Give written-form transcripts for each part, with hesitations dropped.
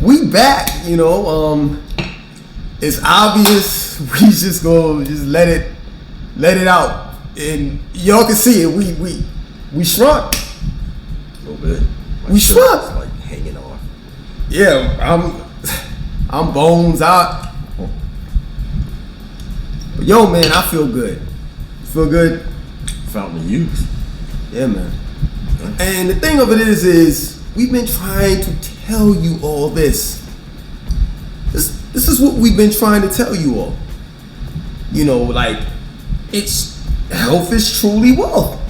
we back. It's obvious. We just go let it out, and y'all can see it. We shrunk A little bit. We shrunk. It's like hanging off. Yeah, I'm bones out. But yo, man, I feel good. Feel good. Fountain of youth. Yeah, man. And the thing of it is we've been trying to tell you all this. This is what we've been trying to tell you all. Like, it's health is truly wealth.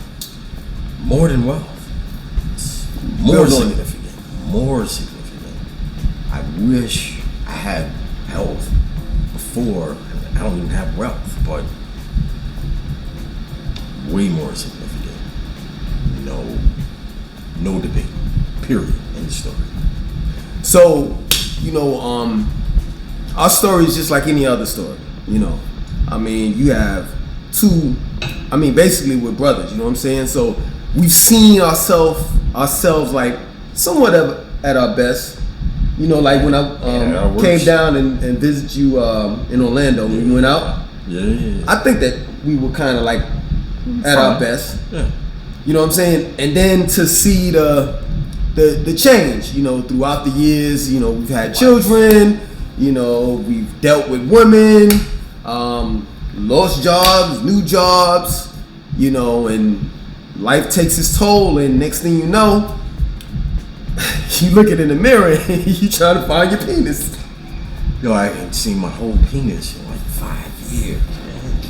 More than wealth. It's more significant. More significant. I wish I had health before. I don't even have wealth, but way more significant. No debate. Period. End of story. So, our story is just like any other story. You have two. Basically we're brothers. You know what I'm saying? So we've seen ourselves like somewhat at our best. Like when I came down and visited you in Orlando when we went out. Yeah. I think that we were kind of like at our best. Yeah. You know what I'm saying? And then to see the change, throughout the years, we've had children, we've dealt with women, lost jobs, new jobs, and life takes its toll, and next thing you know, you look in the mirror and you try to find your penis. Yo, I ain't seen my whole penis in like 5 years, man.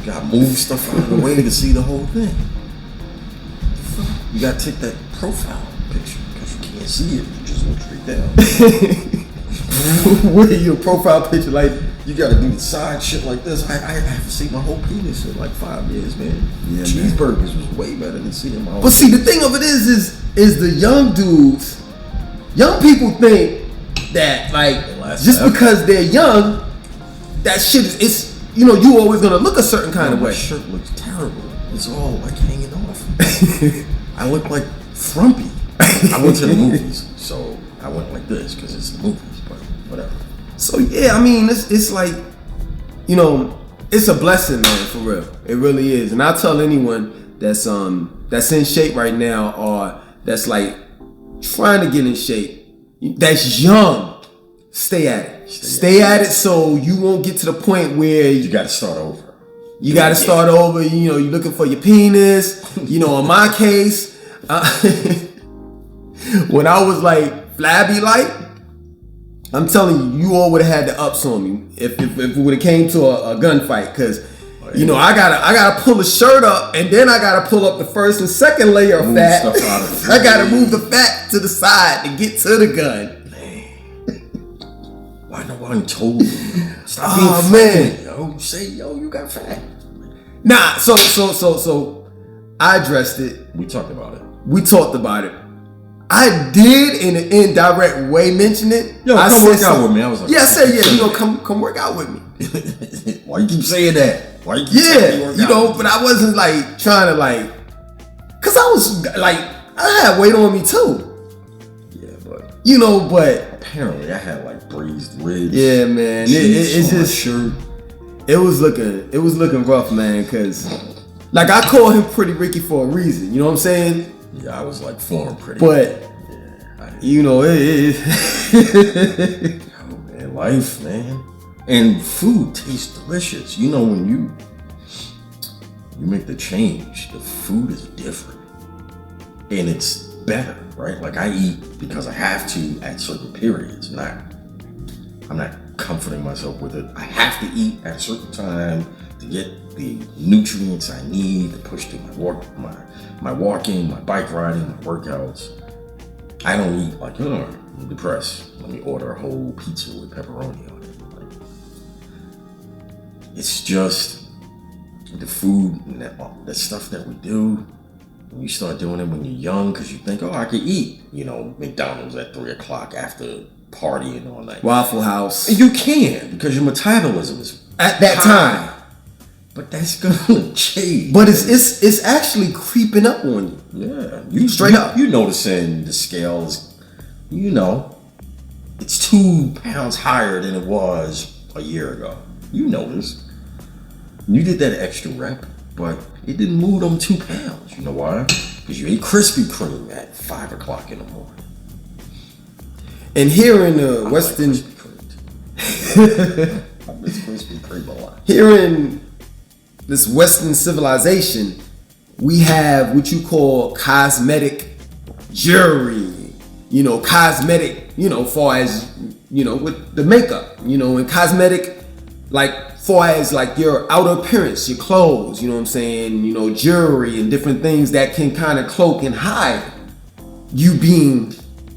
Gotta move stuff out of the way to see the whole thing. You gotta take that profile picture because you can't see it. You just look straight down. What is your profile picture like? You gotta do the side shit like this. I haven't seen my whole penis in like 5 years, man. Yeah, Cheeseburgers was way better than seeing my whole But see, the thing of it is the young dudes, young people think that like just forever. because they're young, that shit is you always gonna look a certain kind of My way. shirt looks terrible. It's all like hanging off. I look like frumpy. I went to the movies, so I went like this because it's the movies, but whatever. So yeah, it's like, it's a blessing, man, for real. It really is. And I tell anyone that's in shape right now or that's like trying to get in shape, that's young, stay at it. Stay at it so you won't get to the point where You got to start over. you got to start over. You're looking for your penis. In my case, when I was like flabby like, I'm telling you all would have had the ups on me if it would have came to a gunfight. Cause I gotta pull the shirt up and then I gotta pull up the first and second layer of fat. Stuff out of it. I gotta move the fat to the side to get to the gun. Why nobody told you? Stop being man. yo. Say, you got fat. Nah, so I addressed it. We talked about it. We talked about it. I did in an indirect way mention it. Yo, I come work out with me. I was like, yeah, I said, yeah, come work out with me. Why you keep saying that? Why you keep Yeah, saying work out? but I wasn't like trying to like, cause I was like, I had weight on me too. Yeah, but but apparently I had like braised ribs. yeah, man, it's on my just shirt. it was looking rough, man. Cause like I call him Pretty Ricky for a reason. You know what I'm saying? Yeah, I was like formed pretty. But it. Oh man, life, man, and food tastes delicious. When you make the change, the food is different, and it's better, right? Like I eat because I have to at certain periods. I'm not comforting myself with it. I have to eat at a certain time to get the nutrients I need to push through my walking, my bike riding, my workouts. I don't eat like, I'm depressed. Let me order a whole pizza with pepperoni on it. Like, it's just the food and that stuff that we do. When you start doing it when you're young, because you think, I could eat, McDonald's at 3 o'clock after partying all night. Waffle House. You can, because your metabolism is At that time. But that's gonna change. But it's actually creeping up on you. Yeah, Straight up. You noticing the scales, It's 2 pounds higher than it was a year ago. You know this. You did that extra rep, but it didn't move them 2 pounds. You know why? Because you ate Krispy Kreme at 5 o'clock in the morning. And here in the Western, Like Krispy Kreme. I miss Krispy Kreme a lot. here in this Western civilization, we have what you call cosmetic jewelry. You know, cosmetic, you know, far as, you know, with the makeup, you know, and cosmetic, like, far as like your outer appearance, your clothes, you know what I'm saying, you know, jewelry and different things that can kind of cloak and hide you being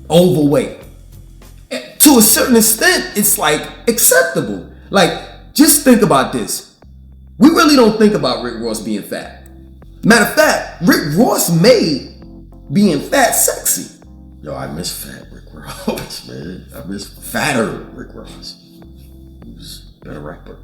overweight. To a certain extent, it's like acceptable. Like, just think about this. We really don't think about Rick Ross being fat. Matter of fact, Rick Ross made being fat sexy. Yo, I miss fat Rick Ross, man. I miss fatter Rick Ross. He was a better rapper.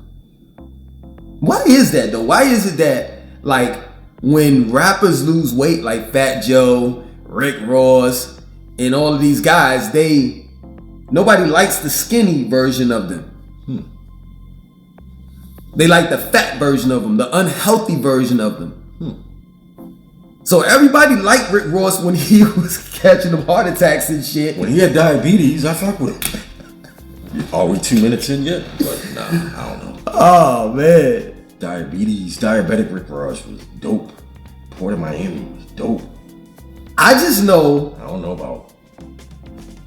Why is that though? Why is it that like when rappers lose weight like Fat Joe, Rick Ross, and all of these guys, nobody likes the skinny version of them. They like the fat version of them, the unhealthy version of them. So everybody liked Rick Ross when he was catching them heart attacks and shit. When he had diabetes, I fuck with him. Are we 2 minutes in yet? But nah, I don't know. Oh man. Diabetic Rick Ross was dope. Port of Miami was dope. I just know, I don't know about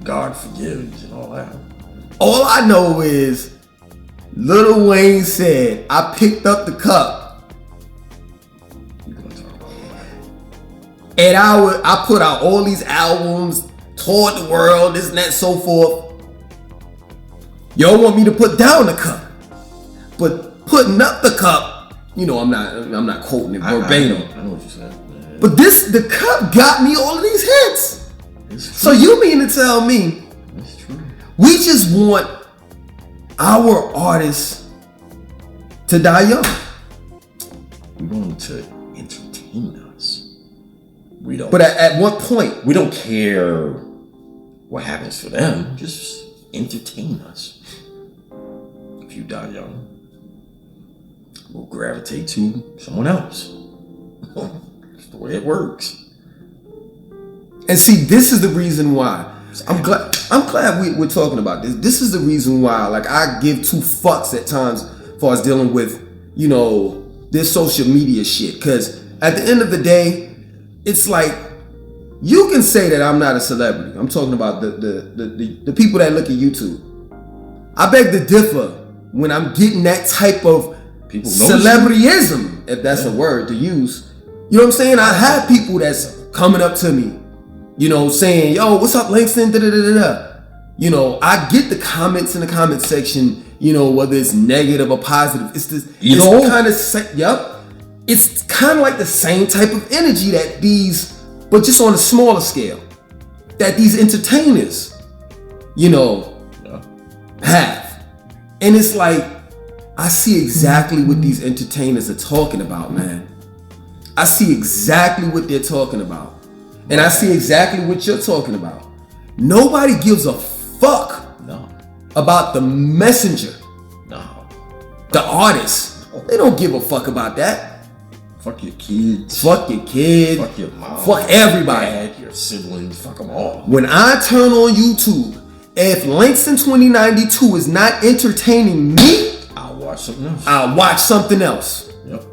God Forgives and all that. all I know is Lil Wayne said, I picked up the cup We're gonna talk about that. and I put out all these albums, toured the world, this and that, so forth. Y'all want me to put down the cup, but putting up the cup, you know, I'm not quoting it verbatim. I know what you're saying. But the cup got me all of these hits. It's true. So you mean to tell me It's true. we just want our artists to die young? We want them to entertain us. We don't. But at what point? We don't care what happens for them. Just entertain us. If you die young, we'll gravitate to someone else. That's the way it works. And see, this is the reason why I'm glad we're talking about this. This is the reason why, like, I give 2 fucks at times as far as dealing with, you know, this social media shit. Because at the end of the day, it's like, you can say that I'm not a celebrity. I'm talking about the people that look at YouTube. I beg to differ when I'm getting that type of People notice celebrityism, if that's a word to use. You know what I'm saying? I have people that's coming up to me, you know, saying, yo, what's up, Langston? Da, da, da, da, da. You know, I get the comments in the comment section, you know, whether it's negative or positive. It's this, it's kind of, it's kind of like the same type of energy that these, but just on a smaller scale, that these entertainers, you know, have. And it's like, I see exactly what these entertainers are talking about, man. I see exactly what they're talking about. And I see exactly what you're talking about. Nobody gives a fuck about the messenger. No. The artist. They don't give a fuck about that. Fuck your kids. Fuck your kid. Fuck your mom. Fuck everybody. Dad, your siblings. Fuck them all. When I turn on YouTube, if Langston 2092 is not entertaining me, I'll watch something else. I'll watch something else. Yep.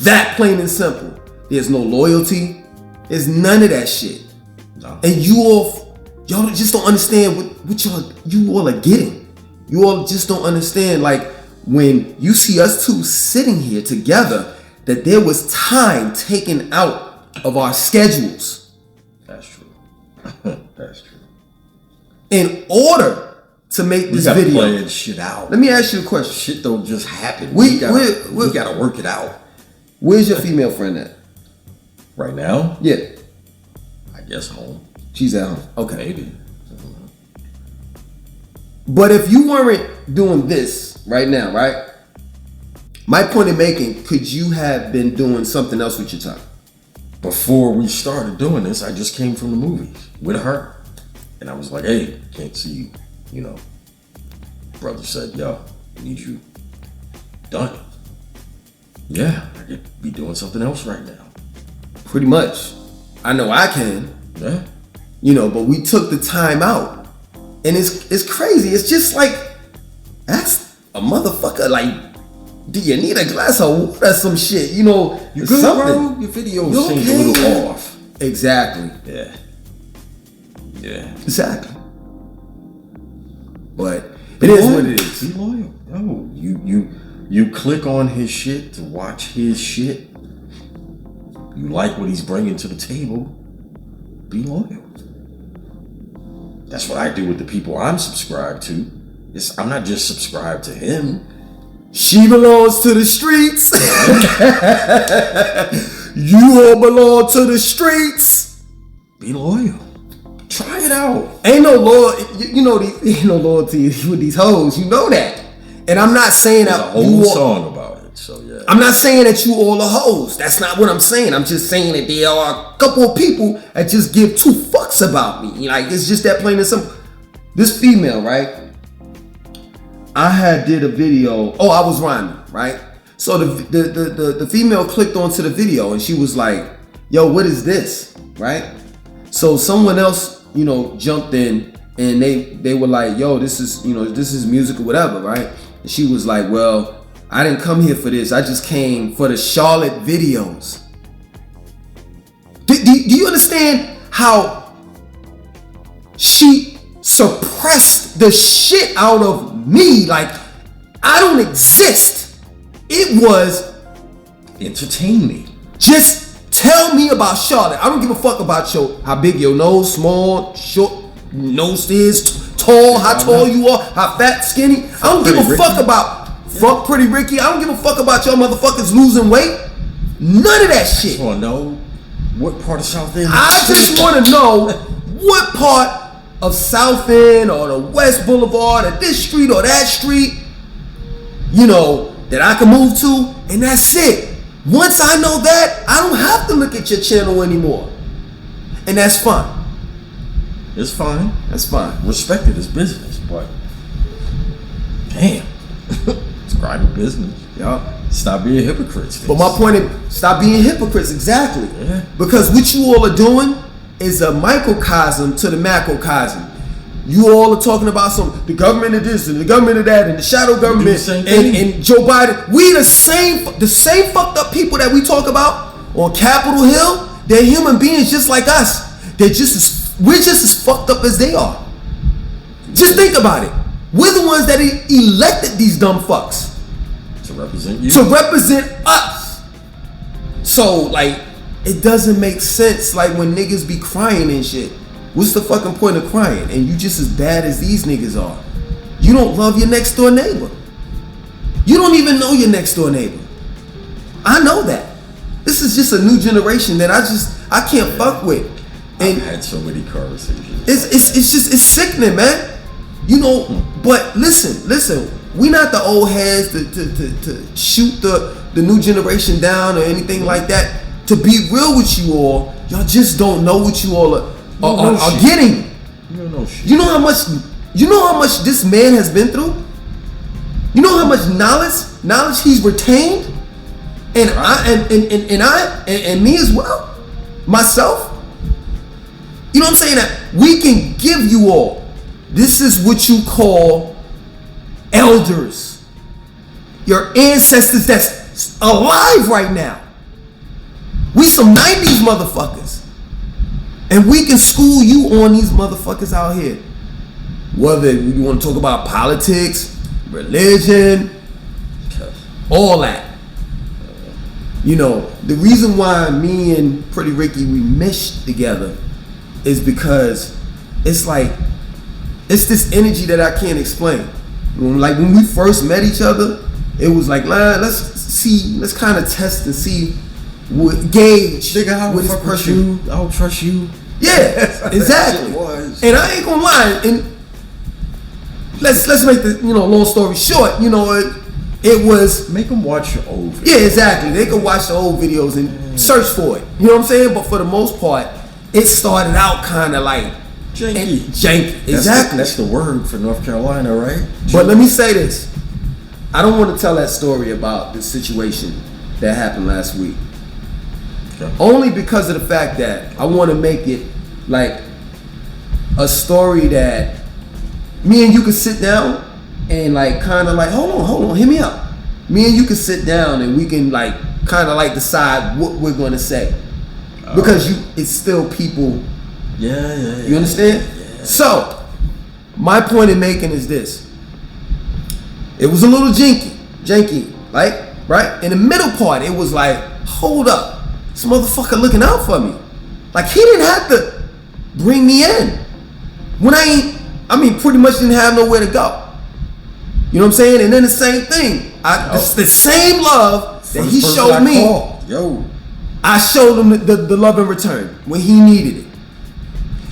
That plain and simple. There's no loyalty. There's none of that shit. No. And y'all just don't understand what you all are getting. You all just don't understand, like, when you see us two sitting here together, that there was time taken out of our schedules. That's true. That's true. In order to make this gotta video. plan shit out. Let me ask you a question. Shit don't just happen. We gotta work it out. Where's your female friend at? Right now? Yeah. I guess home. She's at home. Okay. Maybe. But if you weren't doing this right now, right? My point in making, could you have been doing something else with your time? Before we started doing this, I just came from the movies with her. And I was like, hey, can't see you you know, brother said, yo, I need you done. Yeah, I could be doing something else right now. Pretty much. I know I can. Yeah. You know, but we took the time out. And it's crazy. It's just like, ask a motherfucker, like, do you need a glass of water or some shit? You know, You good, something. bro? Your video You seems okay? a little off. Exactly. Yeah. Yeah. Exactly. But it is what it is. Be loyal. No, you click on his shit to watch his shit. You like what he's bringing to the table. Be loyal. That's what I do with the people I'm subscribed to. I'm not just subscribed to him. She belongs to the streets. You all belong to the streets. Be loyal. Try it out. Ain't no ain't no loyalty with these hoes. You know that. And I'm not saying There's a that whole song about it. So yeah. I'm not saying that you all are hoes. That's not what I'm saying. I'm just saying that there are a couple of people that just give two fucks about me. Like, it's just that plain and simple. This female, right? I had did a video. Oh, I was rhyming, right? So the female clicked onto the video and she was like, yo, what is this? Right? So someone else, you know, jumped in and they were like, yo, this is music or whatever, right? And she was like, well, I didn't come here for this. I just came for the Charlotte videos. Do you understand how she suppressed the shit out of me? Like, I don't exist. It was Entertain me. just tell me about Charlotte. I don't give a fuck about how big your nose, small, short nose is, tall, how tall you are, how fat, skinny. I don't give a fuck about fuck Pretty Ricky. I don't give a fuck about y'all motherfuckers losing weight. None of that shit. I just want to know what part of South End. I just want to know what part of South End or the West Boulevard or this street or that street, you know, that I can move to, and that's it. Once I know that, I don't have to look at your channel anymore. And that's fine. It's fine. That's fine. Respect it as business, but damn, it's private business. Yeah. Stop being hypocrites. But my point is, stop being hypocrites. Exactly. Yeah. Because what you all are doing is a microcosm to the macrocosm. You all are talking about the government of this and the government of that and the shadow government and Joe Biden. We the same fucked up people that we talk about on Capitol Hill. They're human beings just like us. We're just as fucked up as they are. Just think about it. We're the ones that elected these dumb fucks to represent you. To represent us. So like, it doesn't make sense. Like when niggas be crying and shit. What's the fucking point of crying? And you just as bad as these niggas are. You don't love your next door neighbor. You don't even know your next door neighbor. I know that. This is just a new generation that I can't fuck with. And I've had so many conversations. It's sickening, man. You know, but listen. We not the old heads to shoot the new generation down or anything like that. To be real with you all, y'all just don't know what you all are getting. You don't know shit. You know how much this man has been through? You know how much knowledge he's retained? And right. I me as well. Myself. You know what I'm saying? That we can give you all. This is what you call elders. Your ancestors that's alive right now. We some 90s motherfuckers. And we can school you on these motherfuckers out here. Whether you want to talk about politics, religion, all that. You know, the reason why me and Pretty Ricky, we meshed together is because it's like, it's this energy that I can't explain. Like when we first met each other, it was like, let's kind of test and see, gauge what this person. I don't trust you. Yeah, exactly. And I ain't gonna lie. And let's make the long story short. It was make them watch your old videos. Yeah, exactly. They could watch the old videos and search for it. You know what I'm saying? But for the most part, it started out kind of like Janky. Janky, exactly. That's the word for North Carolina, right? But let me say this. I don't want to tell that story about the situation that happened last week. Okay. Only because of the fact that I want to make it like a story that me and you could sit down and like kind of like, hold on, hear me out. Me and you can sit down and we can like kind of like decide what we're going to say. Because it's still people. Yeah. You understand? Yeah. So, my point in making is this. It was a little janky, like, right? In the middle part, it was like, hold up. This motherfucker looking out for me. Like, he didn't have to bring me in. When pretty much didn't have nowhere to go. You know what I'm saying? And then the same thing. The same love that he showed me. I showed him the love in return when he needed it.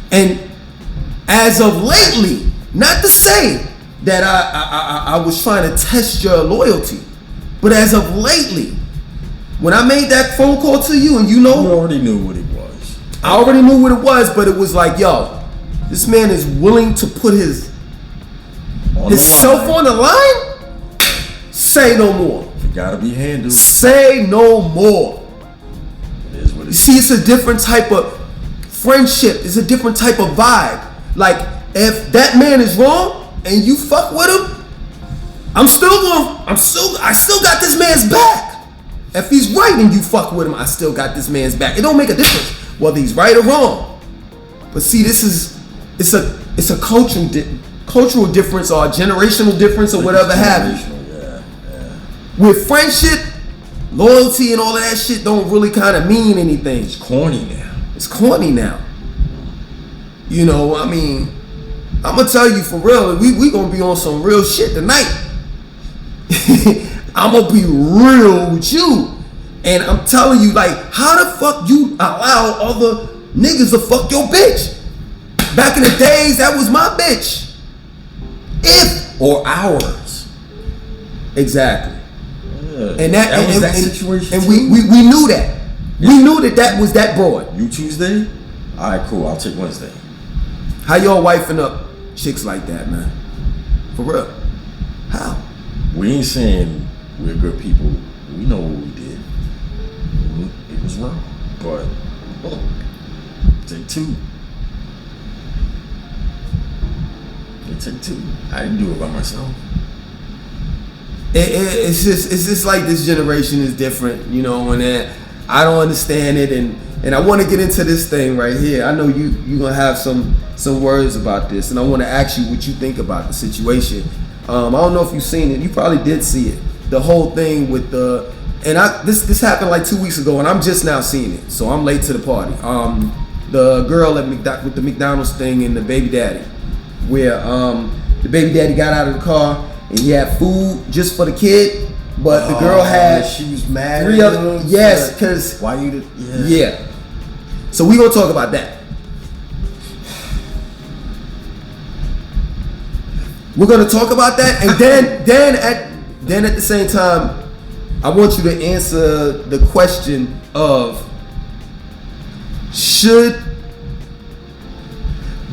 And as of lately, not to say that I was trying to test your loyalty, but as of lately, when I made that phone call to you and you already knew what it was. I already knew what it was, but it was like, yo, this man is willing to put his self on the line? Say no more. You gotta be handled. Say no more. You see, it's a different type of friendship. It's a different type of vibe. Like, if that man is wrong and you fuck with him, I still got this man's back. If he's right and you fuck with him, I still got this man's back. It don't make a difference whether he's right or wrong. But see, it's a cultural difference or a generational difference or whatever have you. Yeah. With friendship, loyalty and all of that shit don't really kind of mean anything. It's corny now. You know, I mean, I'm gonna tell you for real, we gonna be on some real shit tonight. I'm gonna be real with you. And I'm telling you, like, how the fuck you allow other niggas to fuck your bitch? Back in the days, that was my bitch. Or ours. Exactly. And that was that situation. And we knew that. Yeah. We knew that was that broad. You Tuesday? Alright, cool. I'll take Wednesday. How y'all wifing up chicks like that, man? For real. How? We ain't saying we're good people. We know what we did. It was wrong. But take two. Take two. I didn't do it by myself. It's just like this generation is different, you know, and I don't understand it, and I want to get into this thing right here. I know you're gonna have some words about this, and I want to ask you what you think about the situation. I don't know if you've seen it. You probably did see it. The whole thing with this happened like 2 weeks ago, and I'm just now seeing it, so I'm late to the party. The girl with the McDonald's thing and the baby daddy, where the baby daddy got out of the car and he had food just for the kid, but the girl had she was mad. 3 other because why you did yeah. So we gonna talk about that. We're gonna talk about that, and then at the same time, I want you to answer the question of should,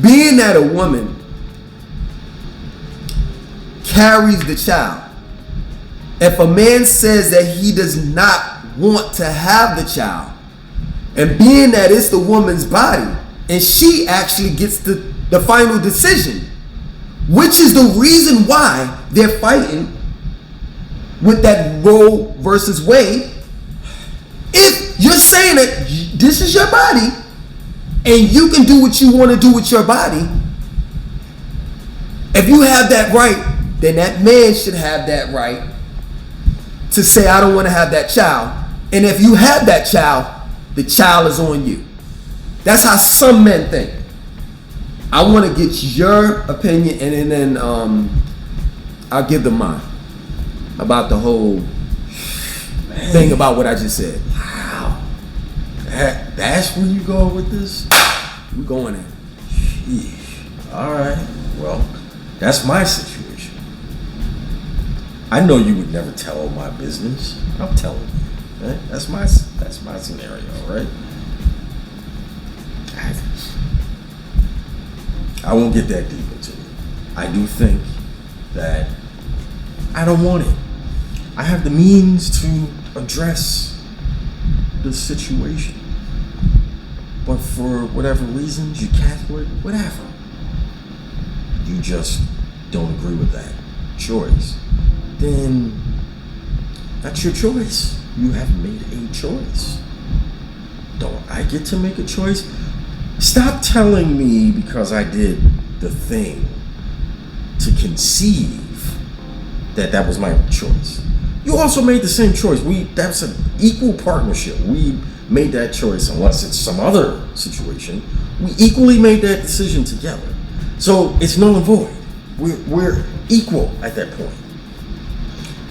being that a woman carries the child, if a man says that he does not want to have the child, and being that it's the woman's body and she actually gets the final decision, which is the reason why they're fighting with that Roe versus Wade. If you're saying that this is your body and you can do what you want to do with your body, if you have that right, then that man should have that right to say, I don't want to have that child. And if you have that child, the child is on you. That's how some men think. I want to get your opinion, and then I'll give them mine about the whole thing about what I just said. Wow. That's where you go with this? We're going there. Sheesh. All right. Well, that's my situation. I know you would never tell my business. I'm telling you. Right? That's my scenario, right? I won't get that deep into it. I do think that I don't want it. I have the means to address the situation. But for whatever reasons, you're Catholic, whatever, you just don't agree with that choice, then that's your choice. You have made a choice. Don't I get to make a choice? Stop telling me because I did the thing to conceive that was my choice. You also made the same choice. That's an equal partnership. We made that choice, unless it's some other situation. We equally made that decision together. So it's null and void. We're equal at that point.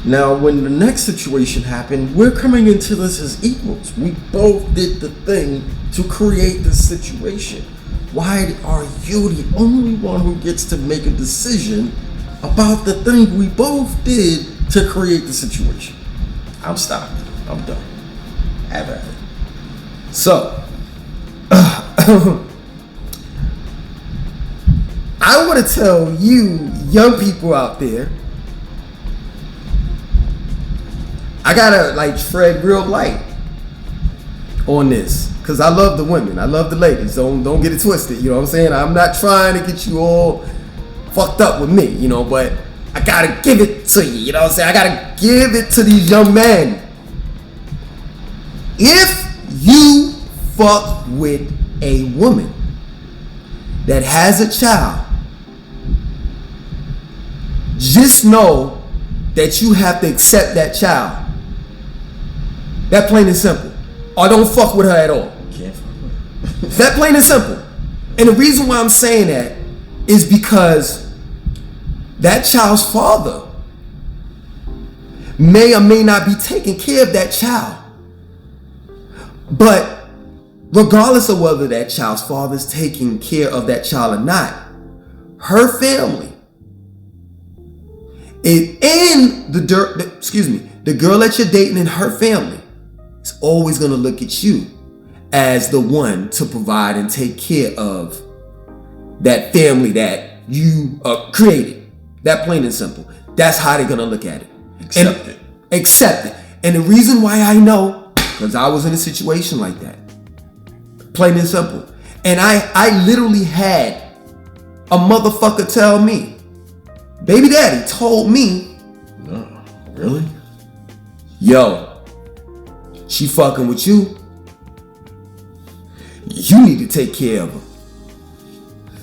Now, when the next situation happened, we're coming into this as equals. We both did the thing to create this situation. Why are you the only one who gets to make a decision about the thing we both did to create the situation? I'm stopped. I'm done. Have at it. So, I want to tell you, young people out there, I gotta tread real light on this, because I love the women, I love the ladies. Don't get it twisted. You know what I'm saying? I'm not trying to get you all fucked up with me, but I gotta give it to you. You know what I'm saying? I gotta give it to these young men. If you fuck with a woman that has a child, just know that you have to accept that child. That plain and simple. Or don't fuck with her at all. Can't fuck with her. That plain and simple. And the reason why I'm saying that is because that child's father may or may not be taking care of that child. But regardless of whether that child's father is taking care of that child or not, her family the girl that you're dating and her family is always going to look at you as the one to provide and take care of that family that you created. That plain and simple. That's how they're going to look at it. Accept it. And the reason why I know, because I was in a situation like that. Plain and simple. And I literally had a motherfucker tell me, baby daddy told me, no, really? Yo, she fucking with you. You need to take care of her.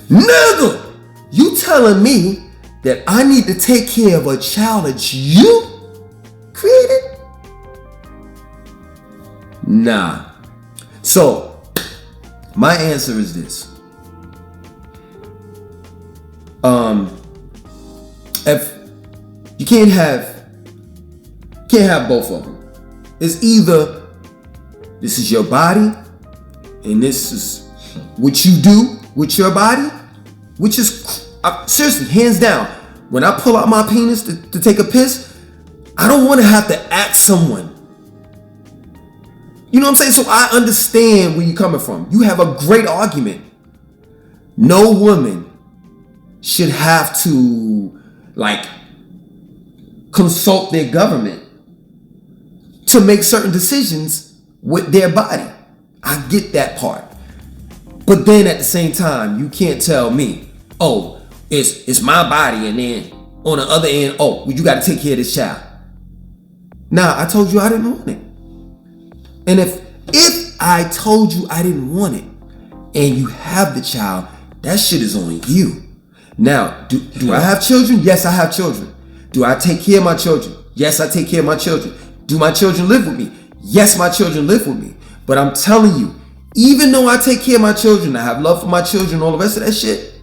Nigga, you telling me that I need to take care of a child that you created? Nah. So, my answer is this. If you can't have both of them. It's either this is your body and this is what you do with your body, which is seriously, hands down. When I pull out my penis to take a piss, I don't want to have to ask someone. You know what I'm saying? So I understand where you're coming from. You have a great argument. No woman should have to consult their government to make certain decisions with their body. I get that part. But then at the same time, you can't tell me, oh, it's my body, and then on the other end, oh, well, you got to take care of this child. Nah, I told you I didn't want it. And if I told you I didn't want it and you have the child, that shit is on you. Now, do I have children? Yes, I have children. Do I take care of my children? Yes, I take care of my children. Do my children live with me? Yes, my children live with me. But I'm telling you, even though I take care of my children, I have love for my children, all the rest of that shit,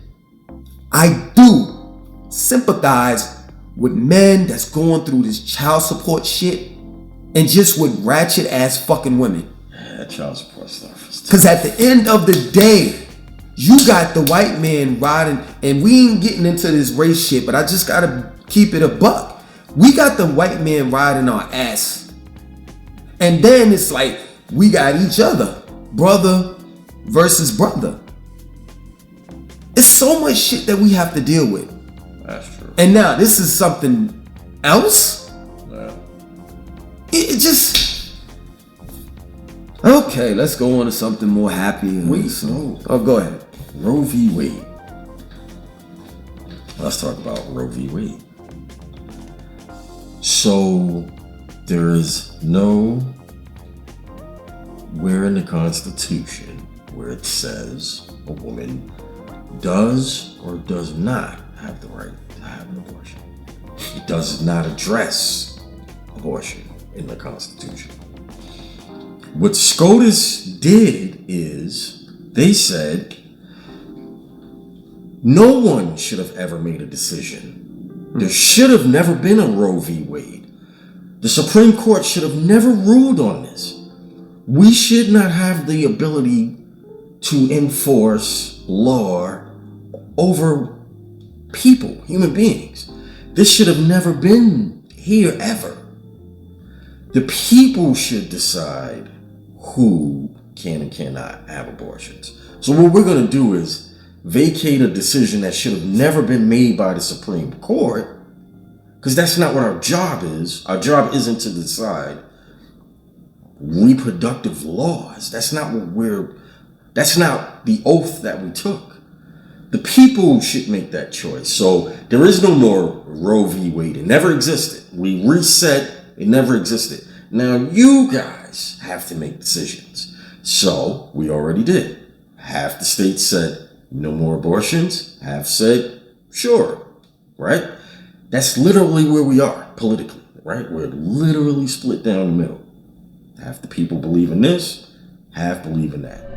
I do sympathize with men that's going through this child support shit and just with ratchet ass fucking women. That child support stuff is tough. Because at the end of the day, you got the white man riding, and we ain't getting into this race shit, but I just gotta keep it a buck. We got the white man riding our ass. And then it's like, we got each other. Brother versus brother. It's so much shit that we have to deal with. That's true. And now this is something else. Yeah. It just okay. Let's go on to something more happy. Wait, no. Oh, go ahead. Roe v. Wade. Let's talk about Roe v. Wade. So, there is nowhere in the Constitution where it says a woman does or does not have the right to have an abortion. It does not address abortion in the Constitution. What SCOTUS did is they said no one should have ever made a decision. There should have never been a Roe v. Wade. The Supreme Court should have never ruled on this. We should not have the ability to enforce law over people, human beings. This should have never been here ever. The people should decide who can and cannot have abortions. So what we're going to do is vacate a decision that should have never been made by the Supreme Court, because that's not what our job is. Our job isn't to decide reproductive laws. That's not the oath that we took. The people should make that choice. So there is no more Roe v. Wade. It never existed. We reset. It never existed. Now you guys have to make decisions. So we already did. Half the states said no more abortions. Half said sure. Right? That's literally where we are politically. Right? We're literally split down the middle. Half the people believe in this. Half believe in that.